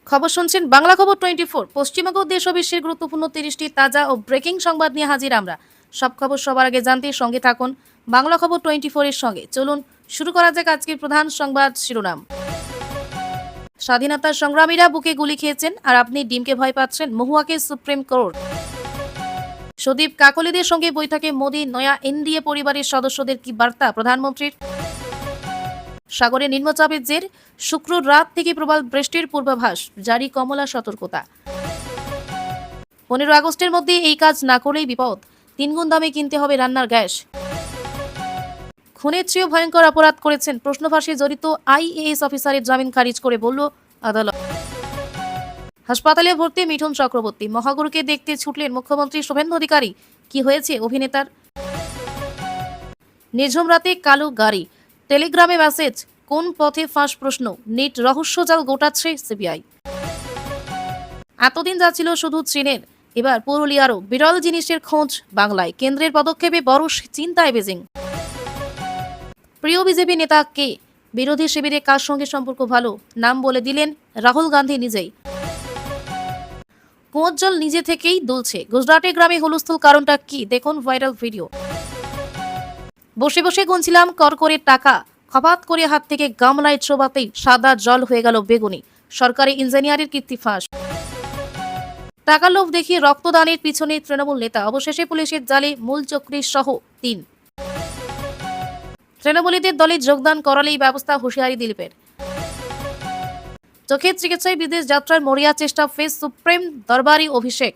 খবর শুনছেন বাংলা খবর 24। পশ্চিমবঙ্গ দেশ ও বিশ্বের গুরুত্বপূর্ণ 30টি তাজা ও ব্রেকিং সংবাদ নিয়ে হাজির আমরা। সব খবর সবার আগে জানতে সঙ্গে থাকুন বাংলা খবর 24 এর সঙ্গে। চলুন শুরু করা যাক আজকের প্রধান সংবাদ শিরোনাম। স্বাধীনতার সংগ্রামীরা বুকে গুলি খেয়েছেন আর আপনি ডিমকে ভয় পাচ্ছেন, মহুয়াকে সুপ্রিম কোর্ট। সদীপ কাকলিদের সঙ্গে বৈঠকে মোদী, নয়া এনডিএ পরিবারের সদস্যদের কি বার্তা প্রধানমন্ত্রীর? সাগরে নিম্নচাপের জের, শুক্র রাত থেকে প্রবল বৃষ্টির পূর্বাভাস, জারি কমলা সতর্কতা। 15 আগস্টের মধ্যে এই কাজ না করলেই বিপদ, 3 গুণ দামে কিনতে হবে রান্নার গ্যাস। খুনের চেয়েও ভয়ঙ্কর অপরাধ করেছেন, প্রশ্নফাঁসে জড়িত আইএএস অফিসারের জামিন খারিজ করে বলল আদালত। হাসপাতালে ভর্তি মিঠুন চক্রবর্তী, মহাগুরুকে দেখতে ছুটলেন মুখ্যমন্ত্রী শুভেন্দু অধিকারী। কি হয়েছে অভিনেতার? নিঝুম রাতে কালো গাড়ি, টেলিগ্রামে মেসেজ, কোন পথে ফাঁস প্রশ্ন, নিট রহস্যজাল গোটাচ্ছে সিবিআই। এতদিন যা ছিল শুধু চীনের, এবার পুরুলিয়ারও বিরল জিনিসের খোঁজ বাংলায়। কেন্দ্রের পদক্ষেপে বড় চিন্তায় বেজিং। প্রিয় বিজেপি নেতা কে? বিরোধী শিবিরে কার সঙ্গে সম্পর্ক ভালো? নাম বলে দিলেন রাহুল গান্ধী নিজেই। কুয়োর জল নিজে থেকেই দুলছে, গুজরাটের গ্রামে হুলস্থুল, কারণটা কি? দেখুন ভাইরাল ভিডিও। বসে বসে গুনছিলাম করকরের টাকা, হঠাৎ করে হাত থেকে গামলায় ছোবাতেই সাদা জল হয়ে গেল বেগুনি। সরকারি ইঞ্জিনিয়ারের কীর্তি ফাঁস। টাকার লোভ দেখিয়ে রক্তদানের পিছনে তৃণমূল নেতা, অবশেষে পুলিশের জালে মূল চক্রী সহ 3। তৃণমূলীদের দলে যোগদান করালেই ব্যবস্থা, হুঁশিয়ারি দিলীপের। চোখের চিকিৎসায় বিদেশ যাত্রার মরিয়া চেষ্টা, ফেস সুপ্রিম দরবারি অভিষেক।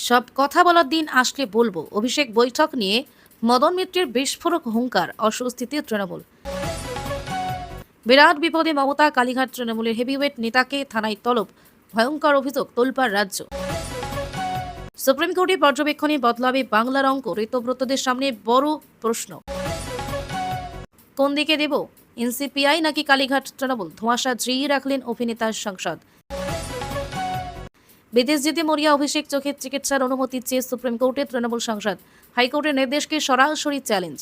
সব কথা বলার দিন আসলে বলবো, অভিষেক বৈঠক নিয়ে মদন মিত্রের বিস্ফোরক হুঙ্কার, অস্বস্তিতে তৃণমূল। বিরাট বিপদে মমতা, কালীঘাট তৃণমূলের হেভিওয়েট নেতাকে থানায় তলব, ভয়ঙ্কর অভিযোগ, তোলপাড় রাজ্য। সুপ্রিম কোর্টে পর্যবেক্ষণে বদলাবে বাংলার অঙ্ক, ঋতব্রতদের সামনে বড় প্রশ্ন। কোন দিকে দেব, এনসিপিআই নাকি কালীঘাট তৃণমূল? ধোঁয়াশা জিয়ে রাখলেন অভিনেতার সংসদ। বিদেশ যেতে মরিয়া অভিষেক, চোখের চিকিৎসার অনুমতি চেয়ে সুপ্রিম কোর্টে তৃণমূল সাংসদ। হাইকোর্টের নির্দেশকে সরাসরি চ্যালেঞ্জ।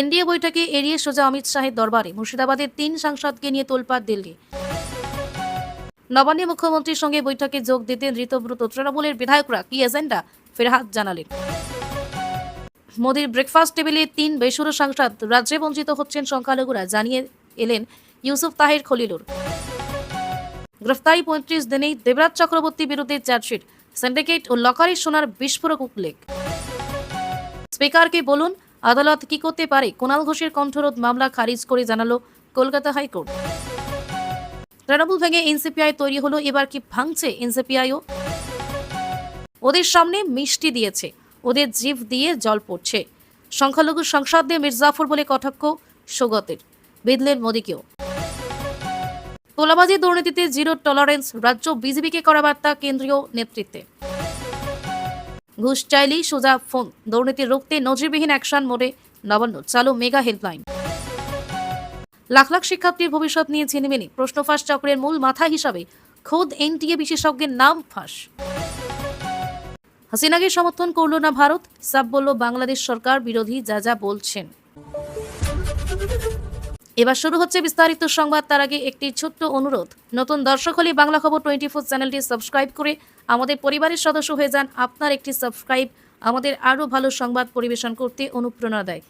এনডিএ বৈঠকে এড়িয়ে সোজা অমিত শাহের দরবারে, মুর্শিদাবাদের 3 সাংসদকে নিয়ে তোলপাড় দিল্লি। নবান্নে মুখ্যমন্ত্রীর সঙ্গে বৈঠকে যোগ দিতেন ঋতব্রত, তৃণমূলের বিধায়করা কি এজেন্ডা ফেরহাদ জানালেন। মোদীর ব্রেকফাস্ট টেবিলে 3 বেসুরো সাংসদ, রাজ্যে বঞ্চিত হচ্ছেন সংখ্যালঘুরা, জানিয়ে এলেন ইউসুফ তাহির খলিলুর। গ্রেফতারি 35 দিনেই দেবরাজ চক্রবর্তী বিরুদ্ধে চার্জশিট, সিন্ডিকেট ও লকারি সোনার বিস্ফোরক উল্লেখ। স্পিকারকে বলুন আদালত কি করতে পারে, কুণাল ঘোষের কণ্ঠরোধ মামলা খারিজ করে জানালো কলকাতা হাইকোর্ট। তৃণমূল ভেঙে এনসিপিআই তৈরি হলো, এবার কি ভাঙছে এনসিপিআইও? ওদের সামনে মিষ্টি দিয়েছে, ওদের জিভ দিয়ে জল পড়ছে। সংখ্যালঘু সংসদদের মির্জাফর বলে কটাক্ষ সৌগতের, বিদলেন মোদীকেও। তোলাবাজি দুর্নীতিতে জিরো টলারেন্স, রাজ্য বিজেপিকে করা বার্তা কেন্দ্রীয় নেতৃত্বে। ঘুষ চাইলেই সোজা ফোন, দুর্নীতি রুখতে নজিরবিহীন অ্যাকশন মোডে নবান্ন, চালু মেগা হেল্পলাইন। লাখ লাখ শিক্ষার্থীর ভবিষ্যৎ নিয়ে ছিনিমিনি, প্রশ্নফাঁস চক্রের মূল মাথা হিসাবে খোদ এনটিএ বিশেষজ্ঞের নাম ফাঁস। হাসিনাকে সমর্থন করল না ভারত, সাব বলল বাংলাদেশ সরকার বিরোধী যা যা বলছেন। এবার শুরু হচ্ছে বিস্তারিত সংবাদ, তার আগে একটি ছোট্ট অনুরোধ, নতুন দর্শক হলে বাংলা খবর 24 চ্যানেলটি সাবস্ক্রাইব করে আমাদের পরিবারের সদস্য হয়ে যান। আপনার একটি সাবস্ক্রাইব আমাদের আরও ভালো সংবাদ পরিবেশন করতে অনুপ্রেরণা দেয়।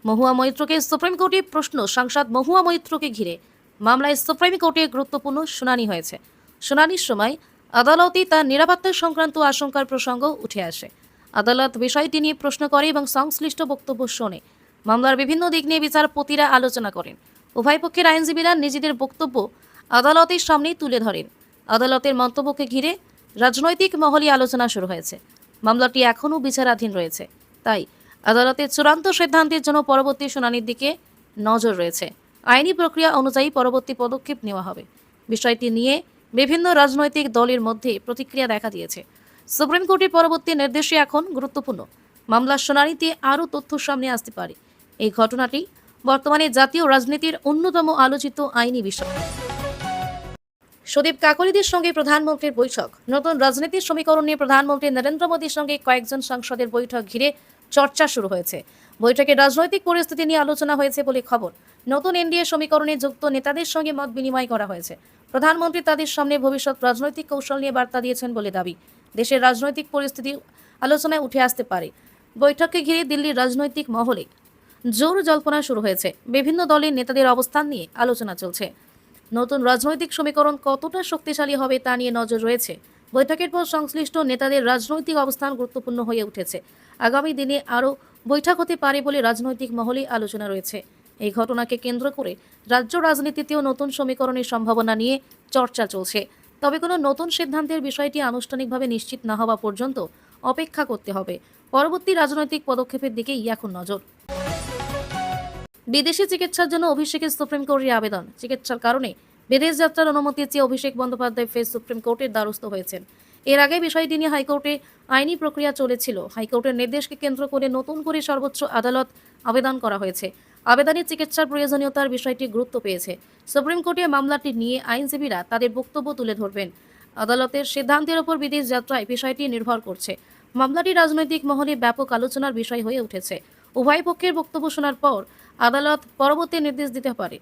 মহুয়া মৈত্রকে সুপ্রিম কোর্টে প্রশ্ন, সাংসদ মহুয়া মৈত্রকে ঘিরে মামলায় সুপ্রিম কোর্টে গুরুত্বপূর্ণ শুনানি হয়েছে। শুনানির সময় আদালতে তার নিরাপত্তা সংক্রান্ত আশঙ্কার প্রসঙ্গ উঠে আসে। আদালত বিষয়টি নিয়ে প্রশ্ন করে এবং সংশ্লিষ্ট বক্তব্য শোনে। মামলার বিভিন্ন দিক নিয়ে বিচারপতিরা আলোচনা করেন। উভয় পক্ষের আইনজীবীরা নিজেদের বক্তব্য আদালতের সামনেই তুলে ধরেন। আদালতের মন্তব্যকে ঘিরে রাজনৈতিক মহলে আলোচনা শুরু হয়েছে। মামলাটি এখনও বিচারাধীন রয়েছে, তাই আদালতের চূড়ান্ত সিদ্ধান্তের জন্য পরবর্তী শুনানির দিকে নজর রয়েছে। আইনি প্রক্রিয়া অনুযায়ী পরবর্তী পদক্ষেপ নেওয়া হবে। বিষয়টি নিয়ে বিভিন্ন রাজনৈতিক দলের মধ্যে প্রতিক্রিয়া দেখা দিয়েছে। সুপ্রিম কোর্টের পরবর্তী নির্দেশে এখন গুরুত্বপূর্ণ, মামলার শুনানিতে আরও তথ্য সামনে আসতে পারে। এই ঘটনাটি বর্তমানে জাতীয় রাজনীতির অন্যতম আলোচিত আইনি বিষয়। সদীপ কাকলিদের সঙ্গে প্রধানমন্ত্রীর বৈঠক, নতুন রাজনীতির সমীকরণ নিয়ে প্রধানমন্ত্রী নরেন্দ্র মোদীর সঙ্গে কয়েকজন সাংসদের বৈঠক ঘিরে চর্চা শুরু হয়েছে। বৈঠকে রাজনৈতিক পরিস্থিতি নিয়ে আলোচনা হয়েছে বলে খবর। নতুন এনডিএ সমীকরণে যুক্ত নেতাদের সঙ্গে মত বিনিময় করা হয়েছে। প্রধানমন্ত্রী তাদের সামনে ভবিষ্যৎ রাজনৈতিক কৌশল নিয়ে বার্তা দিয়েছেন বলে দাবি। দেশের রাজনৈতিক পরিস্থিতি আলোচনায় উঠে আসতে পারে। বৈঠককে ঘিরে দিল্লির রাজনৈতিক মহলে জোর জল্পনা শুরু হয়েছে। বিভিন্ন দলের নেতাদের অবস্থান নিয়ে আলোচনা চলছে। নতুন রাজনৈতিক সমীকরণ কতটা শক্তিশালী হবে তা নিয়ে নজর রয়েছে। বৈঠকের পর সংশ্লিষ্ট নেতাদের রাজনৈতিক অবস্থান গুরুত্বপূর্ণ হয়ে উঠেছে। আগামী দিনে আরও বৈঠক হতে পারে বলে রাজনৈতিক মহলে আলোচনা রয়েছে। এই ঘটনাকে কেন্দ্র করে রাজ্য রাজনীতিতেও নতুন সমীকরণের সম্ভাবনা নিয়ে চর্চা চলছে। তবে কোনো নতুন সিদ্ধান্তের বিষয়টি আনুষ্ঠানিকভাবে নিশ্চিত না হওয়া পর্যন্ত অপেক্ষা করতে হবে। পরবর্তী রাজনৈতিক পদক্ষেপের দিকেই এখন নজর। বিদেশি চিকিৎসার জন্য অভিষেকের সুপ্রিম কোর্টের আবেদন। চিকিৎসার কারণে বিদেশ যাত্রার অনুমতি চেয়ে অভিষেক বন্দ্যোপাধ্যায় ফের সুপ্রিম কোর্টের দ্বারস্থ হয়েছেন। এর আগে বিষয়টি নিয়ে হাইকোর্টে আইনি প্রক্রিয়া চলেছিল। হাইকোর্টের নির্দেশকে কেন্দ্র করে নতুন করে সর্বোচ্চ আদালত আবেদন করা হয়েছে। আবেদনে চিকিৎসার প্রয়োজনীয়তার বিষয়টি গুরুত্ব পেয়েছে। সুপ্রিম কোর্টে মামলাটি নিয়ে আইনজীবীরা তাদের বক্তব্য তুলে ধরবেন। আদালতের সিদ্ধান্তের ওপর বিদেশ যাত্রায় বিষয়টি নির্ভর করছে। মামলাটি রাজনৈতিক মহলে ব্যাপক আলোচনার বিষয় হয়ে উঠেছে। উভয় পক্ষের বক্তব্য শোনার পর আদালত পরবর্তী নির্দেশ দিতে পারে।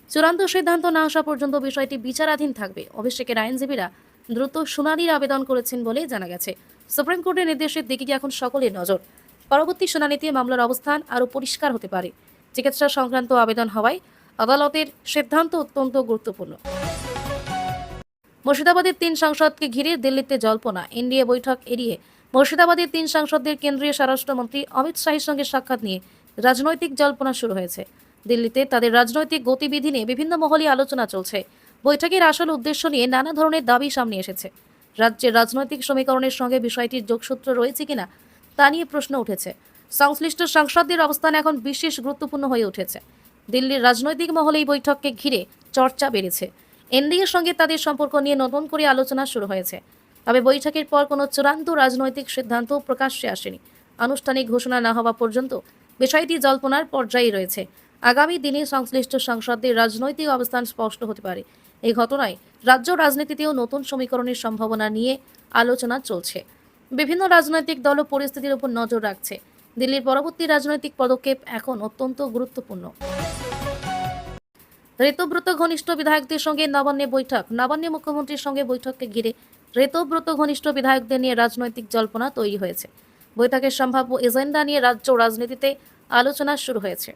চূড়ান্ত সিদ্ধান্ত না আসা পর্যন্ত বিষয়টি বিচারাধীন থাকবে। অভিষেকের আইনজীবীরা দ্রুত শুনানির আবেদন করেছেন বলে জানা গেছে। সুপ্রিম কোর্টের নির্দেশের দিকে এখন সকলের নজর। পরবর্তী শুনানিতে মামলার অবস্থান আরও পরিষ্কার হতে পারে। চিকিৎসা সংক্রান্ত আবেদন হওয়ায় আদালতের সিদ্ধান্ত অত্যন্ত গুরুত্বপূর্ণ। মুর্শিদাবাদের 3 সাংসদকে ঘিরে দিল্লিতে জল্পনা। এনডিএ বৈঠক এড়িয়ে মুর্শিদাবাদের 3 সাংসদদের কেন্দ্রীয় স্বরাষ্ট্রমন্ত্রী অমিত শাহের সঙ্গে সাক্ষাৎ নিয়ে রাজনৈতিক জল্পনা শুরু হয়েছে। দিল্লিতে তাদের রাজনৈতিক গতিবিধি নিয়ে বিভিন্ন মহলে আলোচনা চলছে। বৈঠকের আসল উদ্দেশ্য নিয়ে নানা ধরনের দাবি সামনে এসেছে। রাজ্যের রাজনৈতিক সমীকরণের সঙ্গে বিষয়টির যোগসূত্র রয়েছে কিনা তা নিয়ে প্রশ্ন উঠেছে। সংশ্লিষ্ট সাংসদদের অবস্থান এখন বিশেষ গুরুত্বপূর্ণ হয়ে উঠেছে। দিল্লির রাজনৈতিক মহলে এই বৈঠককে ঘিরে চর্চা বেড়েছে। এনডিএর সঙ্গে তাদের সম্পর্ক নিয়ে নতুন করে আলোচনা শুরু হয়েছে। তবে বৈঠকের পর কোনো চূড়ান্ত রাজনৈতিক সিদ্ধান্ত প্রকাশ্যে আসেনি। আনুষ্ঠানিক ঘোষণা না হওয়া পর্যন্ত বিষয়টি জল্পনার পর্যায়ে রয়েছে। আগামী দিনে সংশ্লিষ্ট সাংসদদের রাজনৈতিক অবস্থান স্পষ্ট হতে পারে। এই ঘটনায় রাজ্য রাজনীতিতেও নতুন সমীকরণের সম্ভাবনা নিয়ে আলোচনা চলছে। বিভিন্ন রাজনৈতিক দলও পরিস্থিতির উপর নজর রাখছে। দিল্লির পরবর্তী রাজনৈতিক পদক্ষেপ এখন অত্যন্ত গুরুত্বপূর্ণ। ঋতব্রত ঘনিষ্ঠ বিধায়কদের সঙ্গে নবান্নে বৈঠক। নবান্নে মুখ্যমন্ত্রীর সঙ্গে বৈঠককে ঘিরে ঋতব্রত ঘনিষ্ঠ বিধায়কদের নিয়ে রাজনৈতিক জল্পনা তৈরি হয়েছে। বৈঠকের সম্ভাব্য এজেন্ডা নিয়ে রাজ্য রাজনীতিতে আলোচনা শুরু হয়েছে।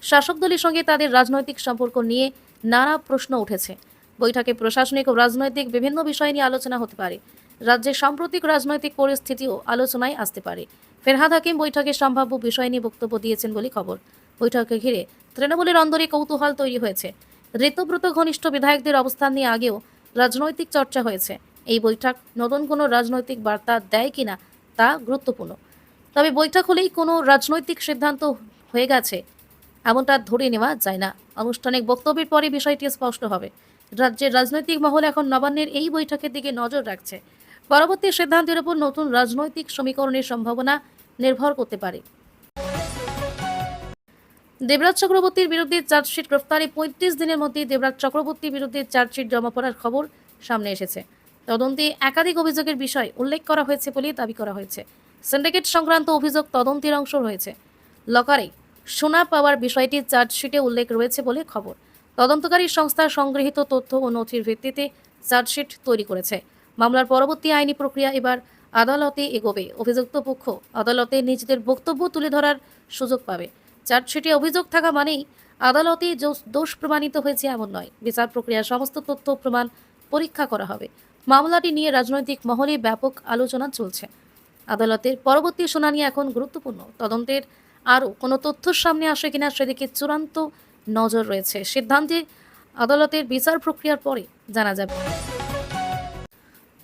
শাসক দলের সঙ্গে তাদের রাজনৈতিক সম্পর্ক নিয়ে নানা প্রশ্ন উঠেছে। বৈঠকে প্রশাসনিক ও রাজনৈতিক বিভিন্ন বিষয় নিয়ে আলোচনা হতে পারে। রাজ্যের সাম্প্রতিক রাজনৈতিক পরিস্থিতিও আলোচনায় আসতে পারে। ফেরহাদ হাকিম বৈঠকের সম্ভাব্য বিষয় নিয়ে বক্তব্য দিয়েছেন বলে খবর। বৈঠককে ঘিরে তৃণমূলের অন্দরে কৌতূহল তৈরি হয়েছে। ঋতব্রত ঘনিষ্ঠ বিধায়কদের অবস্থান নিয়ে আগেও রাজনৈতিক চর্চা হয়েছে। এই বৈঠক নতুন কোনো রাজনৈতিক বার্তা দেয় কিনা তা গুরুত্বপূর্ণ। তবে বৈঠক হলেই কোনো রাজনৈতিক সিদ্ধান্ত হয়ে গেছে এমনটা ধরে নেওয়া যায় না। আনুষ্ঠানিক বক্তব্যের পরে বিষয়টি স্পষ্ট হবে। রাজ্যের রাজনৈতিক মহল এখন নবান্নের এই বৈঠকের দিকে নজর রাখছে। পরবর্তী সিদ্ধান্তের উপর নতুন রাজনৈতিক সমীকরণের সম্ভাবনা নির্ভর করতে পারে। দেবরাজ চক্রবর্তীর বিরুদ্ধে চার্জশিট গ্রেফতারে ৩৫ দিনের মধ্যে দেবরাজ চক্রবর্তীর বিরুদ্ধে চার্জশিট জমা পড়ার খবর সামনে এসেছে। তদন্তে একাধিক অভিযোগের বিষয় উল্লেখ করা হয়েছে বলে দাবি করা হয়েছে। সিন্ডিকেট সংক্রান্ত অভিযোগ তদন্তের অংশ রয়েছে। লকারে সোনা পাওয়ার বিষয়টি চার্জশিটে উল্লেখ রয়েছে বলে খবর। তদন্তকারী সংস্থার সংগৃহীত তথ্য ও নথির ভিত্তিতে চার্জশিট তৈরি করেছে। মামলার পরবর্তী আইনি প্রক্রিয়া এবার আদালতে এগোবে। অভিযুক্ত পক্ষ আদালতে নিজেদের বক্তব্য তুলে ধরার সুযোগ পাবে। চার্জশিটে অভিযোগ থাকা মানেই আদালতে দোষ প্রমাণিত হয়েছে এমন নয়। বিচার প্রক্রিয়ার সমস্ত তথ্য প্রমাণ পরীক্ষা করা হবে। মামলাটি নিয়ে রাজনৈতিক মহলে ব্যাপক আলোচনা চলছে। আদালতের পরবর্তী শুনানি এখন গুরুত্বপূর্ণ। তদন্তের আরও কোনো তথ্য সামনে আসে কিনা সেদিকে চূড়ান্ত নজর রয়েছে। সিদ্ধান্তে আদালতের বিচার প্রক্রিয়ার পরে জানা যাবে।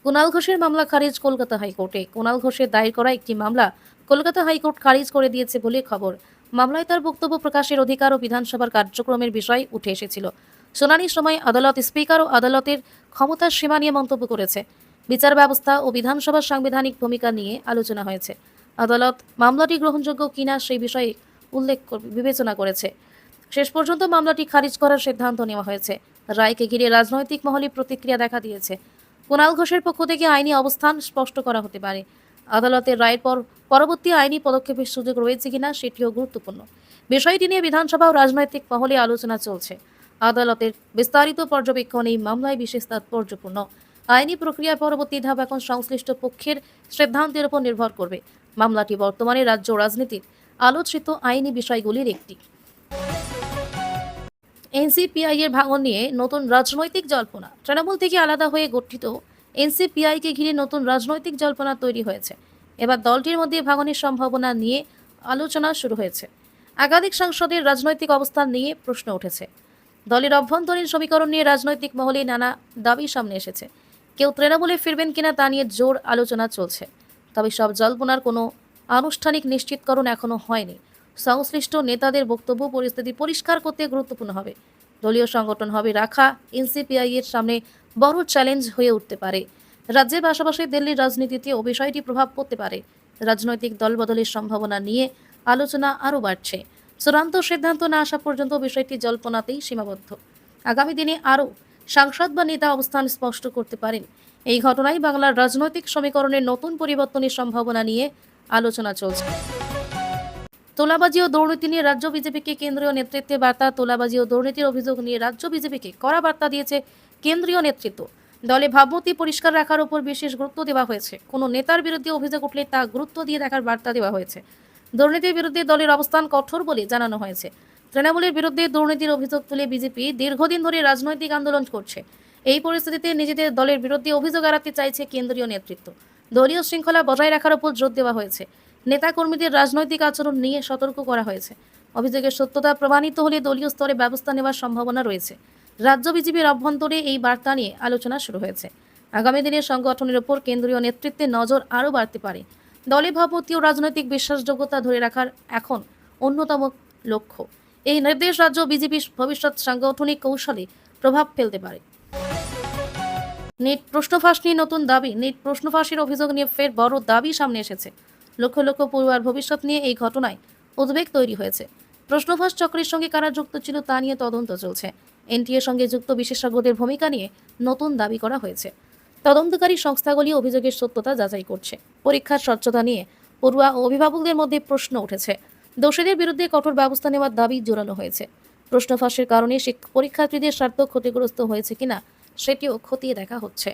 কুণাল ঘোষের মামলা খারিজ কলকাতা হাইকোর্টে। কুণাল ঘোষের দায়ের করা একটি মামলা কলকাতা হাইকোর্ট খারিজ করে দিয়েছে বলে খবর। মামলায় তার বক্তব্য প্রকাশের অধিকার ও বিধানসভার কার্যক্রমের বিষয় উঠে এসেছিল। শুনানির সময় আদালত স্পিকার ও আদালতের ক্ষমতার সীমা নিয়ে মন্তব্য করেছে। বিচার ব্যবস্থা ও বিধানসভার সাংবিধানিক ভূমিকা নিয়ে আলোচনা হয়েছে। আদালত মামলাটি গ্রহণযোগ্য কিনা সেই বিষয়ে বিবেচনা করেছে। শেষ পর্যন্ত মামলাটি খারিজ করার সিদ্ধান্ত নেওয়া হয়েছে। রায়কে ঘিরে রাজনৈতিক মহলে প্রতিক্রিয়া দেখা দিয়েছে। কুণাল ঘোষের পক্ষ থেকে আইনি অবস্থান স্পষ্ট করা হতে পারে। আদালতের রায়ের পর পরবর্তী আইনি পদক্ষেপের সুযোগ রয়েছে কিনা সেটিও গুরুত্বপূর্ণ। বিষয়টি নিয়ে বিধানসভা ও রাজনৈতিক মহলে আলোচনা চলছে। আদালতের বিস্তারিত পর্যবেক্ষণ এই মামলায় বিশেষ তাৎপর্যপূর্ণ। আইনি প্রক্রিয়ার পরবর্তী ধাপ এখন সংশ্লিষ্ট পক্ষের সিদ্ধান্তের উপর নির্ভর করবে। মামলাটি বর্তমানে রাজ্য রাজনীতির আলোচিত আইনি বিষয়গুলির একটি। এনসিপিআই এর ভাঙন নিয়ে নতুন রাজনৈতিক জল্পনা। তৃণমূল থেকে আলাদা হয়ে গঠিত এনসিপিআইকে ঘিরে নতুন রাজনৈতিক জল্পনা তৈরি হয়েছে। এবার দলটির মধ্যে ভাঙনের সম্ভাবনা নিয়ে আলোচনা শুরু হয়েছে। একাধিক সাংসদের রাজনৈতিক অবস্থান নিয়ে প্রশ্ন উঠেছে। দলের অভ্যন্তরীণ সমীকরণ নিয়ে রাজনৈতিক মহলে নানা দাবি সামনে এসেছে। কেউ তৃণমূলে ফিরবেন কিনা তা নিয়ে জোর আলোচনা চলছে। তবে সব জল্পনার কোনো আনুষ্ঠানিক নিশ্চিতকরণ এখনো হয়নি। সংশ্লিষ্ট নেতাদের বক্তব্য পরিস্থিতি পরিষ্কার করতে গুরুত্বপূর্ণ হবে। দলীয় সংগঠন হবে রাখা এনসিপিআই এর সামনে বড় চ্যালেঞ্জ হয়ে উঠতে পারে। রাজ্যের পাশাপাশি দিল্লির রাজনীতিতেও বিষয়টি প্রভাব পড়তে পারে। রাজনৈতিক দলবদলের সম্ভাবনা নিয়ে আলোচনা আরও বাড়ছে। চূড়ান্ত সিদ্ধান্ত না আসা পর্যন্ত বিষয়টি জল্পনাতেই সীমাবদ্ধ। আগামী দিনে আরও সাংসদ বা নেতা অবস্থান স্পষ্ট করতে পারেন। এই ঘটনায় বাংলার রাজনৈতিক সমীকরণের নতুন পরিবর্তনের সম্ভাবনা নিয়ে আলোচনা চলছে। তোলাবাজি ও দুর্নীতি নিয়ে রাজ্য বিজেপিকে কেন্দ্রীয় নেতৃত্বে বার্তা। তোলাবাজি ও দুর্নীতির অভিযোগ নিয়ে রাজ্য বিজেপিকে কড়া বার্তা দিয়েছে কেন্দ্রীয় নেতৃত্ব। দলে ভাবমূর্তি পরিষ্কার রাখার উপর বিশেষ গুরুত্ব দেওয়া হয়েছে। কোনো নেতার বিরুদ্ধে অভিযোগ উঠলে তা গুরুত্ব দিয়ে দেখার বার্তা দেওয়া হয়েছে। দুর্নীতির বিরুদ্ধে দলের অবস্থান কঠোর বলে জানানো হয়েছে। তৃণমূলের বিরুদ্ধে দুর্নীতির অভিযোগ তুলে বিজেপি দীর্ঘদিন ধরে রাজনৈতিক আন্দোলন করছে। এই পরিস্থিতিতে নিজেদের দলের বিরুদ্ধে অভিযোগ এড়াতে চাইছে কেন্দ্রীয় নেতৃত্ব। দলীয় শৃঙ্খলা বজায় রাখার উপর জোর দেওয়া হয়েছে। নেতাকর্মীদের রাজনৈতিক আচরণ নিয়ে সতর্ক করা হয়েছে। অভিযোগের সত্যতা প্রমাণিত হলে দলীয় স্তরে ব্যবস্থা নেওয়ার সম্ভাবনা রয়েছে। রাজ্য বিজেপির অভ্যন্তরে এই বার্তা নিয়ে আলোচনা শুরু হয়েছে। আগামী দিনের সংগঠনের উপর কেন্দ্রীয় নেতৃত্বের নজর আরও বাড়তে পারে। দলে ভাবমূর্তি ও রাজনৈতিক বিশ্বাসযোগ্যতা ধরে রাখার এখন অন্যতম লক্ষ্য। এই নির্দেশ রাজ্য বিজেপির ভবিষ্যৎ সাংগঠনিক কৌশলে প্রভাব ফেলতে পারে। নিট প্রশ্ন ফাঁস নিয়ে নতুন দাবি। নিট প্রশ্ন ফাঁসের অভিযোগ নিয়ে ফের বড় দাবি সামনে এসেছে। লক্ষ লক্ষ পড়ুয়ার ভবিষ্যৎ নিয়ে এই ঘটনায় উদ্বেগ তৈরি হয়েছে। প্রশ্ন ফাঁস চক্রের সঙ্গে কারা যুক্ত ছিল তা নিয়ে তদন্ত চলছে। এনটিএর সঙ্গে যুক্ত বিশেষজ্ঞদের ভূমিকা নিয়ে নতুন দাবি করা হয়েছে। তদন্তকারী সংস্থাগুলি অভিযোগের সত্যতা যাচাই করছে। পরীক্ষার স্বচ্ছতা নিয়ে পড়ুয়া ও অভিভাবকদের মধ্যে প্রশ্ন উঠেছে। দোষীদের বিরুদ্ধে কঠোর ব্যবস্থা নেওয়ার দাবি জোরালো হয়েছে। প্রশ্ন ফাঁসের কারণে পরীক্ষার্থীদের স্বার্থ ক্ষতিগ্রস্ত হয়েছে কিনা সেটিও খতিয়ে দেখা হচ্ছে।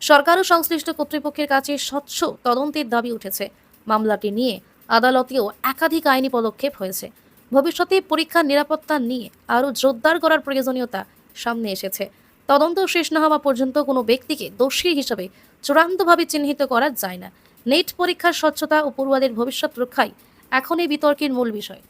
সরকার ও সংশ্লিষ্ট কর্তৃপক্ষের কাছে স্বচ্ছ তদন্তের দাবি উঠেছে। মামলাটি নিয়ে আদালতেও একাধিক আইনি পদক্ষেপ হয়েছে। ভবিষ্যতে পরীক্ষার নিরাপত্তা নিয়ে আরও জোরদার করার প্রয়োজনীয়তা সামনে এসেছে। তদন্ত শেষ না হওয়া পর্যন্ত কোনো ব্যক্তিকে দোষী হিসেবে চূড়ান্তভাবে চিহ্নিত করা যায় না। নেট পরীক্ষার স্বচ্ছতা ও পড়ুয়াদের ভবিষ্যৎ রক্ষাই এখন এই বিতর্কের মূল বিষয়।